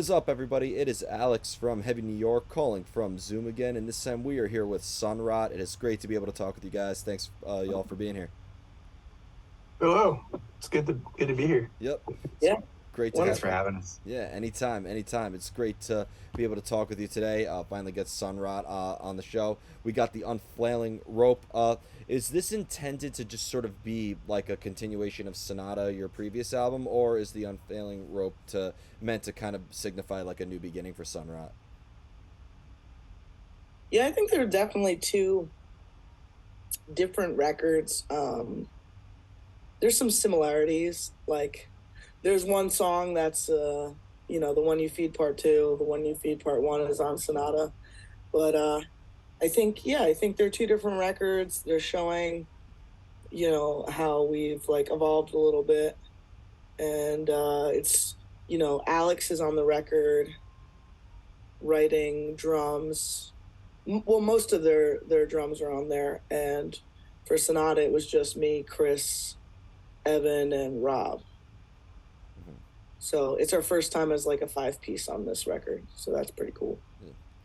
is up, everybody? It is Alex from Heavy New York calling from Zoom again, and this time we are here with Sunrot. It is great to be able to talk with you guys. Thanks, y'all, for being here. Hello. It's good to be here. Yep, it's Yeah, great to Thanks have. for having us. Yeah, anytime. It's great to be able to talk with you today. Finally get Sunrot on the show. We got the Unfailing Rope. Is this intended to just sort of be like a continuation of Sonata, your previous album, or is the Unfailing Rope meant to kind of signify like a new beginning for Sunrot? yeah. I think there are definitely two different records. There's some similarities. Like, there's one song that's the one you feed part two, the one you feed part one is on Sonata. But I think they're two different records. They're showing, how we've like evolved a little bit, and it's Alex is on the record writing drums. Well, most of their drums are on there, and for Sonata it was just me, Chris, Evan, and Rob. So it's our first time as like a five piece on this record, so that's pretty cool.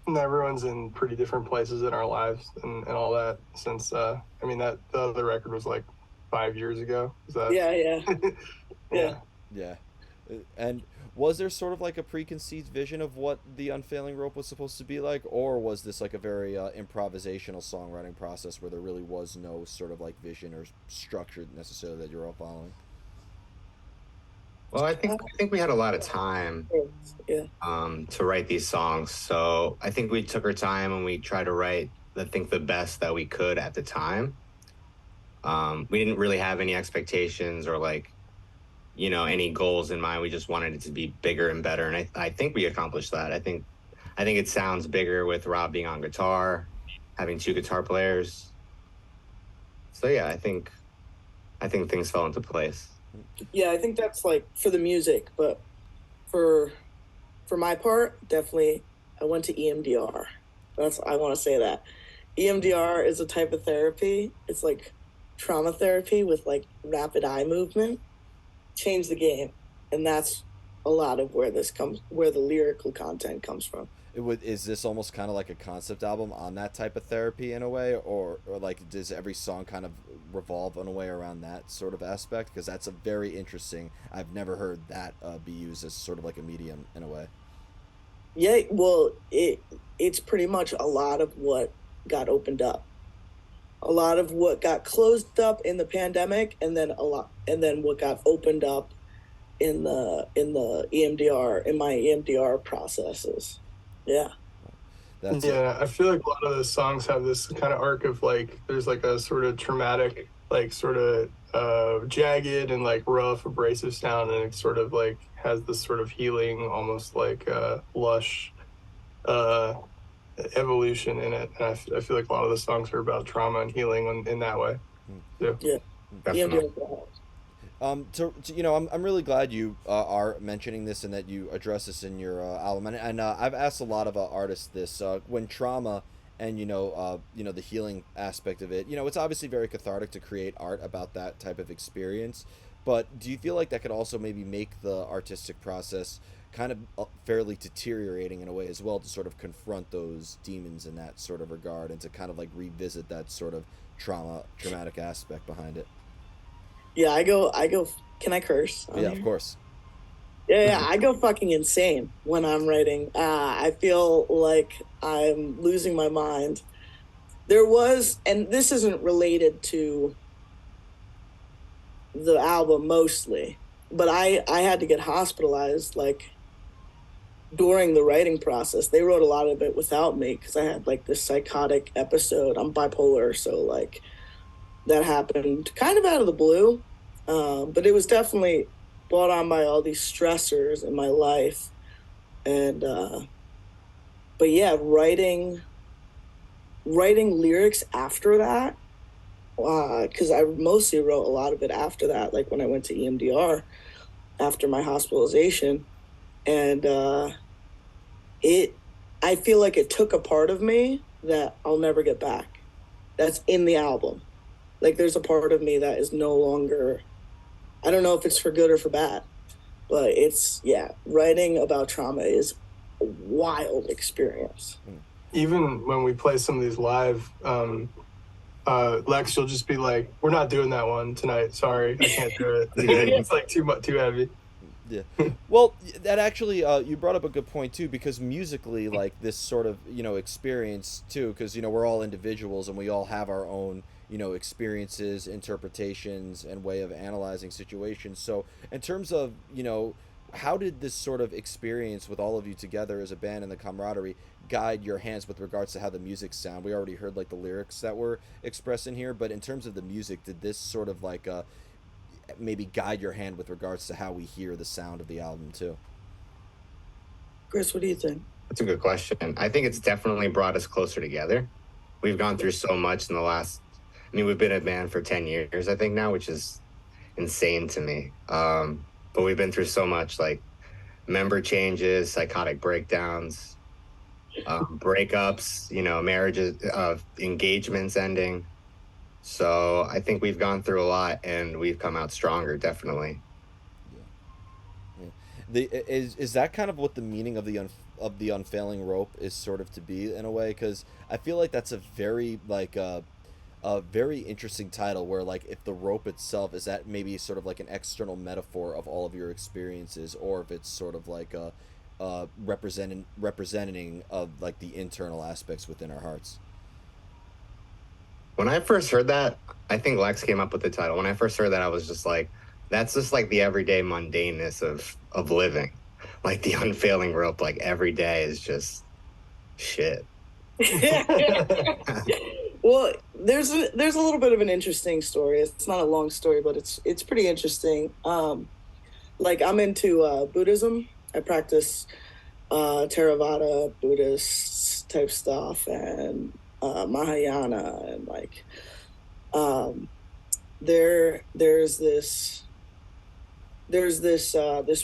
And everyone's in pretty different places in our lives and all that since that the other record was like 5 years ago. Is that Yeah, yeah. Yeah. And was there sort of like a preconceived vision of what the Unfailing Rope was supposed to be like, or was this like a very improvisational songwriting process where there really was no sort of like vision or structure necessarily that you're all following? Well, I think we had a lot of time yeah, to write these songs. So I think we took our time and we tried to write, I think, the best that we could at the time. We didn't really have any expectations or like, any goals in mind. We just wanted it to be bigger and better. And I think we accomplished that. I think it sounds bigger with Rob being on guitar, having two guitar players. So yeah, I think things fell into place. yeah. I think that's like for the music, but for my part, definitely, I went to EMDR. I want to say that EMDR is a type of therapy. It's like trauma therapy with like rapid eye movement. Change the game, and that's a lot of where the lyrical content comes from. Is this almost kind of like a concept album on that type of therapy in a way, or like does every song kind of revolve in a way around that sort of aspect? Because that's a very interesting. I've never heard that be used as sort of like a medium in a way. Yeah, well, it's pretty much a lot of what got opened up, a lot of what got closed up in the pandemic, and then what got opened up in the EMDR in my EMDR processes. Yeah. That's Yeah, I feel like a lot of those songs have this kind of arc of like there's like a sort of traumatic, like sort of jagged and like rough, abrasive sound, and it sort of like has this sort of healing, almost like lush uh, evolution in it. And I feel like a lot of the songs are about trauma and healing in that way. too. Yeah. Definitely. EMDR. I'm really glad you are mentioning this and that you address this in your album. And I've asked a lot of artists this when trauma and the healing aspect of it. It's obviously very cathartic to create art about that type of experience. But do you feel like that could also maybe make the artistic process kind of fairly deteriorating in a way as well, to sort of confront those demons in that sort of regard and to kind of like revisit that sort of traumatic aspect behind it? Yeah, I go. Can I curse on Yeah, here? of course. Yeah, I go fucking insane when I'm writing. I feel like I'm losing my mind. And this isn't related to the album mostly, but I had to get hospitalized like during the writing process. They wrote a lot of it without me because I had like this psychotic episode. I'm bipolar, so like that happened kind of out of the blue, but it was definitely brought on by all these stressors in my life. And but yeah, writing lyrics after that, because I mostly wrote a lot of it after that, like when I went to EMDR after my hospitalization. And I feel like it took a part of me that I'll never get back. That's in the album. Like there's a part of me that is no longer, I don't know if it's for good or for bad, But it's, yeah, writing about trauma is a wild experience. Even when we play some of these live, Lex, you'll just be like, "We're not doing that one tonight. Sorry, I can't do it. It's like too heavy." Yeah. Well, that actually, you brought up a good point too, because musically, like this sort of, experience too, because, we're all individuals and we all have our own, experiences, interpretations, and way of analyzing situations. So, in terms of, how did this sort of experience with all of you together as a band and the camaraderie guide your hands with regards to how the music sound? We already heard like the lyrics that were expressed in here, but in terms of the music, did this sort of like, maybe guide your hand with regards to how we hear the sound of the album too? Chris, what do you think? That's a good question. I think it's definitely brought us closer together. We've gone through so much in the last, I mean, we've been a band for 10 years, I think now, which is insane to me. But we've been through so much, like member changes, psychotic breakdowns, breakups, marriages, engagements ending. So I think we've gone through a lot and we've come out stronger, definitely. Yeah. Is that kind of what the meaning of the unfailing rope is sort of to be in a way? Because I feel like that's a very like a very interesting title where like if the rope itself is that maybe sort of like an external metaphor of all of your experiences, or if it's sort of like a representing of like the internal aspects within our hearts. When I first heard that, I think Lex came up with the title. When I first heard that, I was just like, that's just like the everyday mundaneness of living. Like the unfailing rope, like every day is just shit. Well, there's a little bit of an interesting story. It's not a long story, but it's pretty interesting. Like I'm into Buddhism. I practice Theravada Buddhist type stuff and Mahayana, and like there's this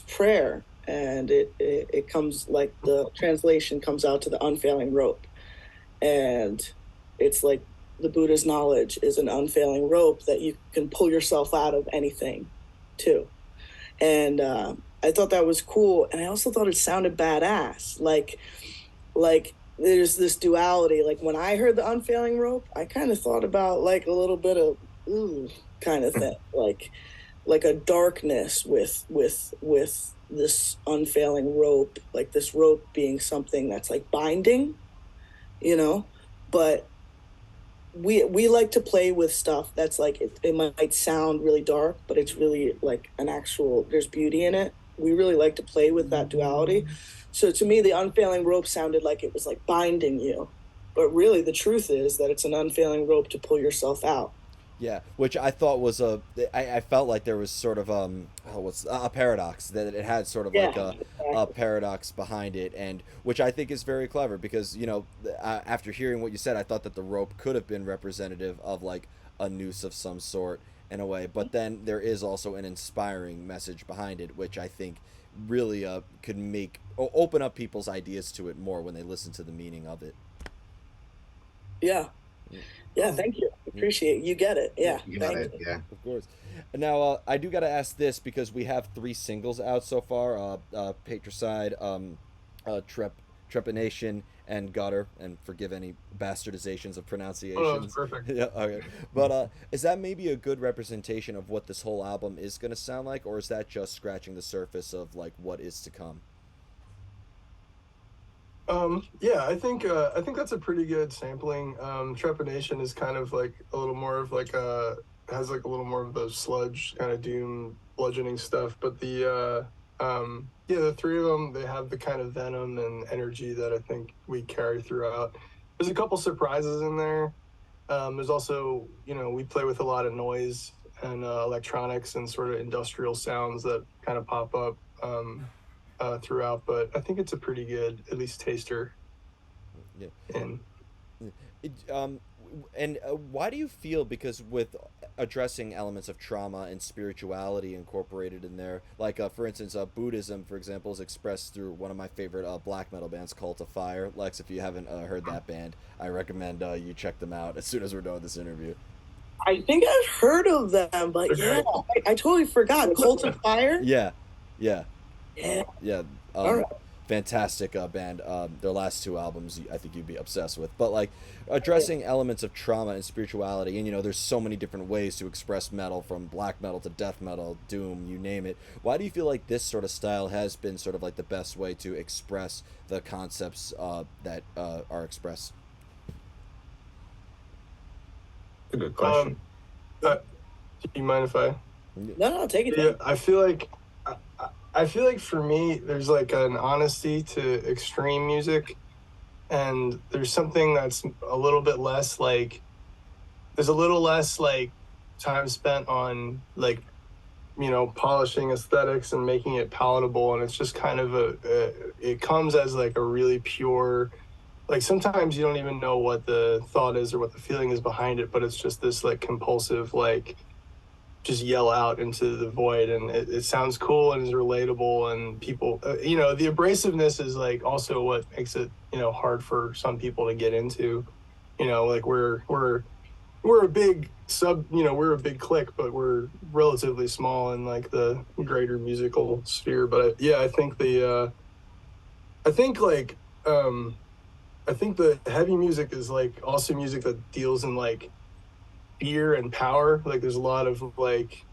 prayer, and it comes, like the translation comes out to the unfailing rope, and it's like the Buddha's knowledge is an unfailing rope that you can pull yourself out of anything too. And I thought that was cool, and I also thought it sounded badass. Like there's this duality. Like when I heard the unfailing rope, I kind of thought about like a little bit of ooh kind of thing, like a darkness with this unfailing rope, like this rope being something that's like binding, but we like to play with stuff that's like it might sound really dark, but it's really like there's beauty in it. We really like to play with that duality. So to me, the unfailing rope sounded like it was like binding you, but really the truth is that it's an unfailing rope to pull yourself out. Yeah, which I thought was I felt like there was sort of what's a paradox, that it had sort of like a paradox behind it, and which I think is very clever because after hearing what you said, I thought that the rope could have been representative of like a noose of some sort in a way, but then there is also an inspiring message behind it, which I think really could open up people's ideas to it more when they listen to the meaning of it. Yeah. Yeah, thank you. Appreciate it. You get it. Yeah, You got thank it. you. Yeah. Of course. Now, I do got to ask this because we have 3 singles out so far: Patricide, Trepanation, and Gutter. And forgive any bastardizations of pronunciations. Oh, that's perfect. Yeah, okay. But is that maybe a good representation of what this whole album is going to sound like, or is that just scratching the surface of like what is to come? Yeah, I think that's a pretty good sampling. Trepanation is kind of like a little more of like has like a little more of the sludge kind of doom bludgeoning stuff, but the 3 of them, they have the kind of venom and energy that I think we carry throughout. There's a couple surprises in there. There's also, we play with a lot of noise and electronics and sort of industrial sounds that kind of pop up throughout, but I think it's a pretty good, at least taster. Yeah. And why do you feel, because with addressing elements of trauma and spirituality incorporated in there, like for instance, Buddhism, for example, is expressed through one of my favorite black metal bands, Cult of Fire. Lex, if you haven't heard that band, I recommend you check them out as soon as we're done with this interview. I think I've heard of them, but yeah, I totally forgot. Cult of Fire? Yeah. Yeah, Yeah. yeah. All Um, right. fantastic band. Their last two albums, I think you'd be obsessed with. But like addressing elements of trauma and spirituality, and there's so many different ways to express metal, from black metal to death metal, doom, you name it. Why do you feel like this sort of style has been sort of like the best way to express the concepts that are expressed? That's a good Um, question. uh, do you mind if I? No, no, take it. Yeah, I feel like I feel like for me, there's like an honesty to extreme music, and there's something that's a little bit less like there's a little less like time spent on like polishing aesthetics and making it palatable, and it's just kind of it comes as like a really pure, like sometimes you don't even know what the thought is or what the feeling is behind it, but it's just this like compulsive like just yell out into the void, and it sounds cool and is relatable, and people the abrasiveness is like also what makes it hard for some people to get into. Like we're a big we're a big clique, but we're relatively small in like the greater musical sphere. But yeah, I think like um I think the heavy music is like also music that deals in like fear and power. Like there's a lot of like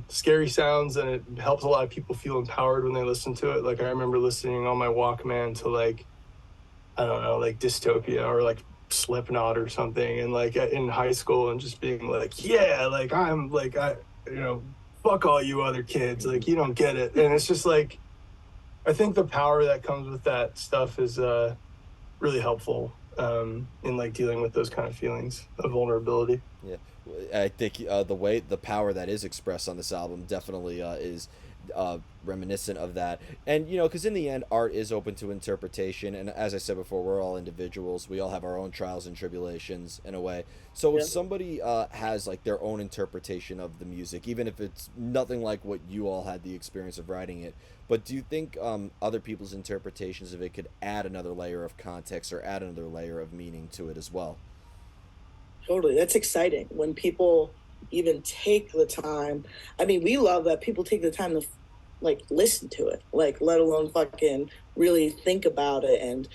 scary sounds, and it helps a lot of people feel empowered when they listen to it. Like I remember listening on my Walkman to like, I don't know, like Dystopia or like Slipknot or something, and like in high school, and just being like, yeah, like I'm like you know fuck all you other kids, like you don't get it. And it's just like I think the power that comes with that stuff is really helpful in like dealing with those kind of feelings of vulnerability. Yeah, I think the power that is expressed on this album definitely is reminiscent of that. And because in the end, art is open to interpretation, and as I said before, we're all individuals. We all have our own trials and tribulations in a way. So if Yeah. somebody has like their own interpretation of the music, even if it's nothing like what you all had the experience of writing it, but do you think other people's interpretations of it could add another layer of context or add another layer of meaning to it as well? Totally. That's exciting when people even take the time. I mean, we love that people take the time to like listen to it, like let alone fucking really think about it and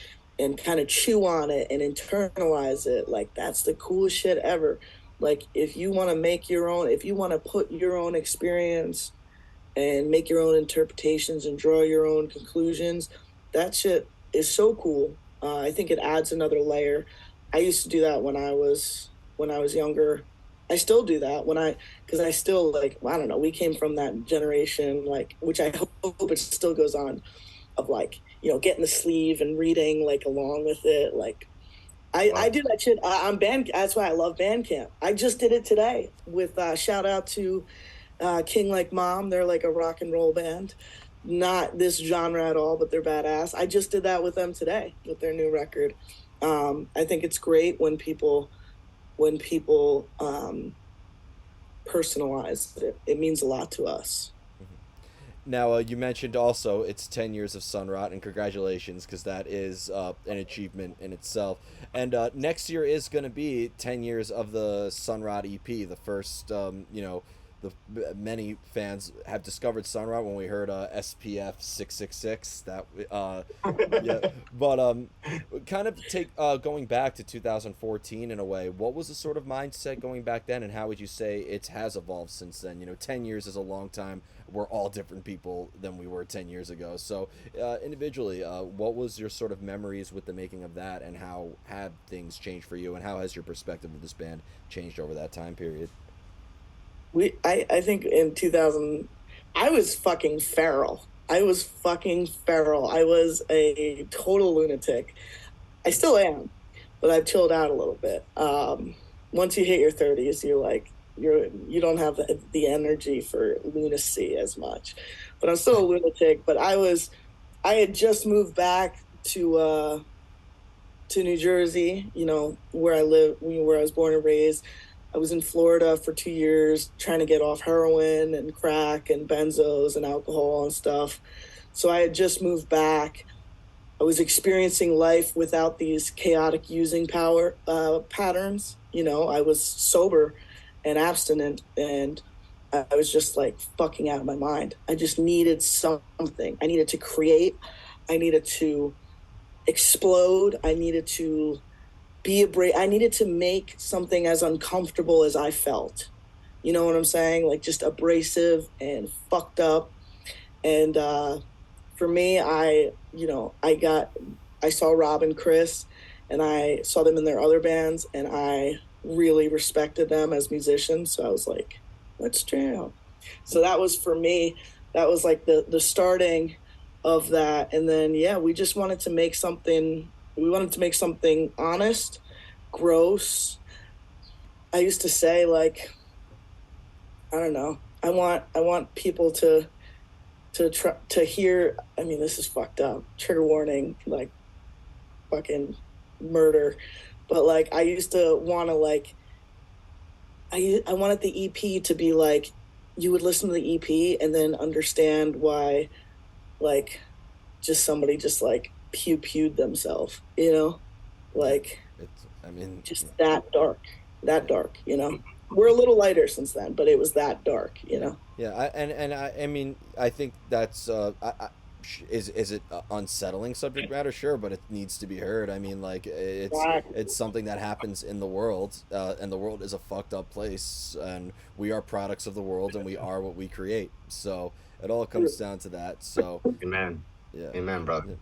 kind of chew on it and internalize it. Like that's the coolest shit ever. Like if you want to make your own, if you want to put your own experience and make your own interpretations and draw your own conclusions, that shit is so cool. I think it adds another layer. I used to do that when I was younger. I still do that because I still like, I don't know, we came from that generation, like, which I hope it still goes on, of like, getting the sleeve and reading like along with it. Like, I Wow. do that shit on band. That's why I love Bandcamp. I just did it today with shout out to King Like Mom. They're like a rock and roll band. Not this genre at all, but they're badass. I just did that with them today with their new record. I think it's great when people personalize it. It means a lot to us. Now, you mentioned also it's 10 years of Sunrot, and congratulations, because that is an achievement in itself. And next year is going to be 10 years of the Sunrot EP, the first, many fans have discovered Sunrot when we heard SPF 666. That, yeah. But kind of going back to 2014 in a way, what was the sort of mindset going back then, and how would you say it has evolved since then? 10 years is a long time. We're all different people than we were 10 years ago. So, individually, what was your sort of memories with the making of that, and how have things changed for you, and how has your perspective of this band changed over that time period? I think in 2000, I was fucking feral. I was fucking feral. I was a total lunatic. I still am, but I've chilled out a little bit. Once you hit your 30s, you don't have the energy for lunacy as much. But I'm still a lunatic. But I had just moved back to New Jersey, where I live, where I was born and raised. I was in Florida for 2 years trying to get off heroin and crack and benzos and alcohol and stuff. So I had just moved back. I was experiencing life without these chaotic using power patterns. I was sober and abstinent, and I was just like fucking out of my mind. I just needed something. I needed to create. I needed to explode. I needed to I needed to make something as uncomfortable as I felt. You know what I'm saying? Like just abrasive and fucked up. And for me, I saw Rob and Chris, and I saw them in their other bands, and I really respected them as musicians. So I was like, let's jam. So that was for me. That was like the starting of that. And then yeah, we just wanted to make something. We wanted to make something honest, gross. I used to say like, I don't know. I want people to hear. I mean, this is fucked up. Trigger warning, like fucking murder. But like, I used to want to like. I wanted the EP to be like, you would listen to the EP and then understand why, like, just somebody just like pewed themselves, you know, like I mean, just that dark, you know. We're a little lighter since then, but it was that dark, you know. yeah, I mean, I think that's is it unsettling subject matter? Sure, but it needs to be heard. I mean, like it's something that happens in the world, and the world is a fucked up place, and we are products of the world, and we are what we create. So it all comes down to that. So Amen. yeah, Amen, brother.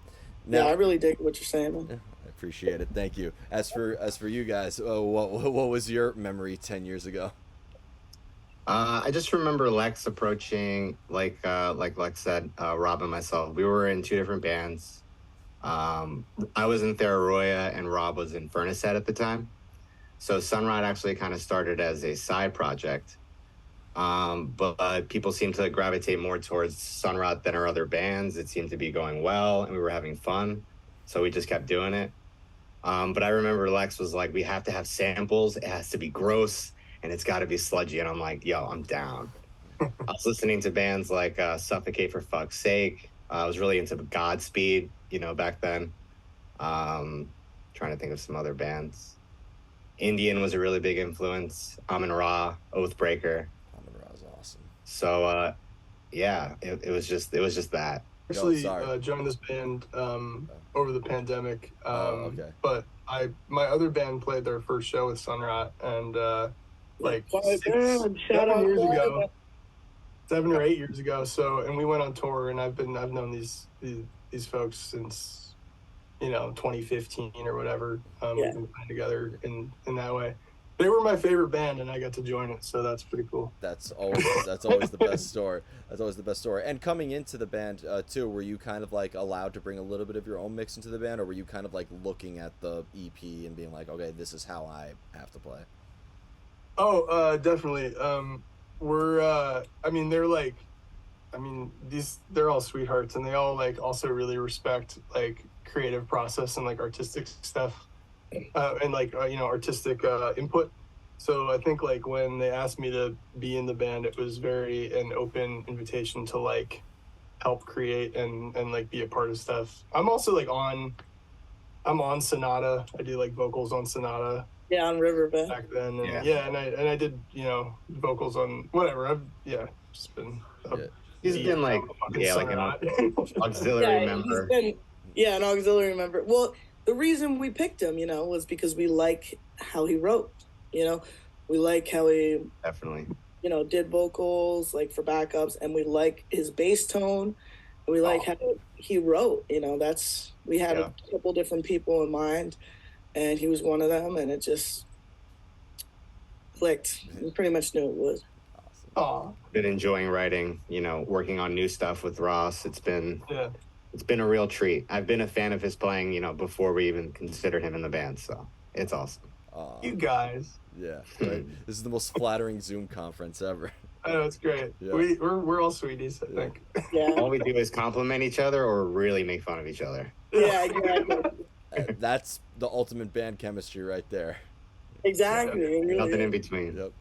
Now, yeah, I really dig what you're saying, man. I appreciate it. Thank you. As for you guys, what was your memory 10 years ago? I just remember Lex approaching, like Lex said, Rob and myself. We were in two different bands. I was in Theraroya and Rob was in Furnacehead at the time. So Sunrot actually kind of started as a side project. But people seemed to gravitate more towards Sunrot than our other bands. It seemed to be going well and we were having fun. So we just kept doing it. But I remember Lex was like, we have to have samples. It has to be gross and it's got to be sludgy. And I'm like, yo, I'm down. I was listening to bands like Suffocate for Fuck's Sake. I was really into Godspeed, back then. Trying to think of some other bands. Indian was a really big influence. Amun Ra, Oathbreaker. Amun Ra is awesome. So, yeah, it was just that. Actually, joined this band over the pandemic. Okay. But my other band played their first show with Sunrot, and like 7 years ago, 7 or 8 years ago. So, and we went on tour, and I've known these folks since 2015 or whatever. We've been playing together in that way. They were my favorite band, and I got to join it, so that's pretty cool. That's always the best story. That's always the best story. And coming into the band too, were you kind of like allowed to bring a little bit of your own mix into the band, or were you kind of like looking at the EP and being like, okay, this is how I have to play? Oh, definitely. They're all sweethearts, and they all like also really respect like creative process and like artistic stuff. And like artistic input. So I think like when they asked me to be in the band, it was very an open invitation to like help create and like be a part of stuff. I'm also like I'm on Sonata. I do like vocals on Sonata. Yeah, on Riverbed back then. And, and I did vocals on whatever. I've just been. He's been like an auxiliary member. An auxiliary member. Well, the reason we picked him, was because we like how he wrote. We like how he definitely, did vocals like for backups, and we like his bass tone. And we like how he wrote. We had a couple different people in mind, and he was one of them, and it just clicked. We pretty much knew it would. Awesome. Been enjoying writing. Working on new stuff with Ross. It's been a real treat. I've been a fan of his playing, before we even considered him in the band, so it's awesome. You guys. Yeah, right. This is the most flattering Zoom conference ever. I know, it's great. Yeah. We're all sweeties, I think. Yeah. All we do is compliment each other or really make fun of each other. Yeah, exactly. That's the ultimate band chemistry right there. Exactly. Really nothing in between. Yep.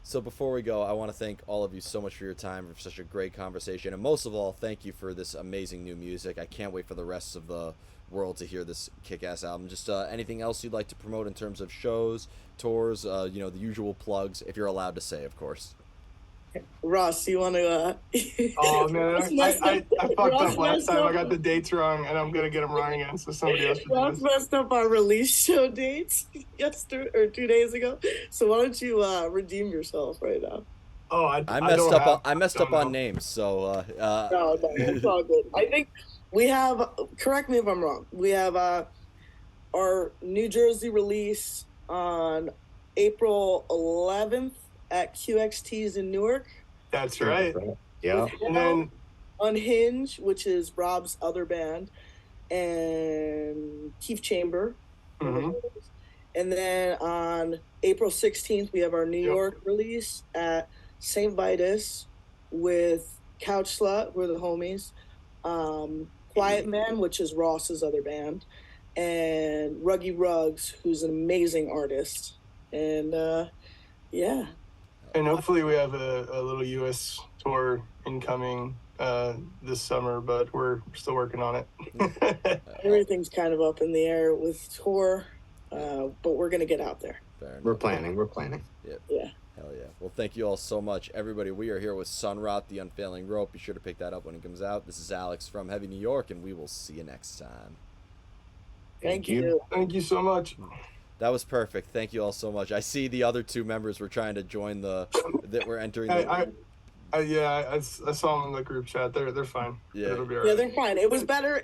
So before we go, I want to thank all of you so much for your time, for such a great conversation, and most of all, thank you for this amazing new music. I can't wait for the rest of the world to hear this kick-ass album. Just anything else you'd like to promote in terms of shows, tours, the usual plugs, if you're allowed to say, of course. Ross, you want to? Oh man, I fucked Ross up last messed time. I up. got the dates wrong, and I'm gonna get them wrong again. So somebody else should do Ross this. messed up our release show dates yesterday or 2 days ago. So why don't you redeem yourself right now? Oh, I I don't messed up. have. I messed up don't on know. names. So No, it's all good. I think we have. Correct me if I'm wrong. We have our New Jersey release on April 11th at QXT's in Newark. That's right. Yeah. And then Unhinged, which is Rob's other band, and Keith Chamber. Mhm. And then on April 16th, we have our New Yep. York release at St. Vitus with Couch Slut, we're the homies, Quiet Man, which is Ross's other band, and Ruggy Ruggs, who's an amazing artist. And yeah. and hopefully we have a little U.S. tour incoming this summer, but we're still working on it. Everything's kind of up in the air with tour, but we're gonna get out there. We're planning. Yeah. Hell yeah. Well, thank you all so much, everybody. We are here with Sunrot, the Unfailing Rope. Be sure to pick that up when it comes out. This is Alex from Heavy New York, and we will see you next time. Thank you. Thank you so much. That was perfect. Thank you all so much. I see the other two members were trying to join that we're entering. I saw them in the group chat. They're fine. Yeah. It'll be all Yeah, right. they're fine. It was better.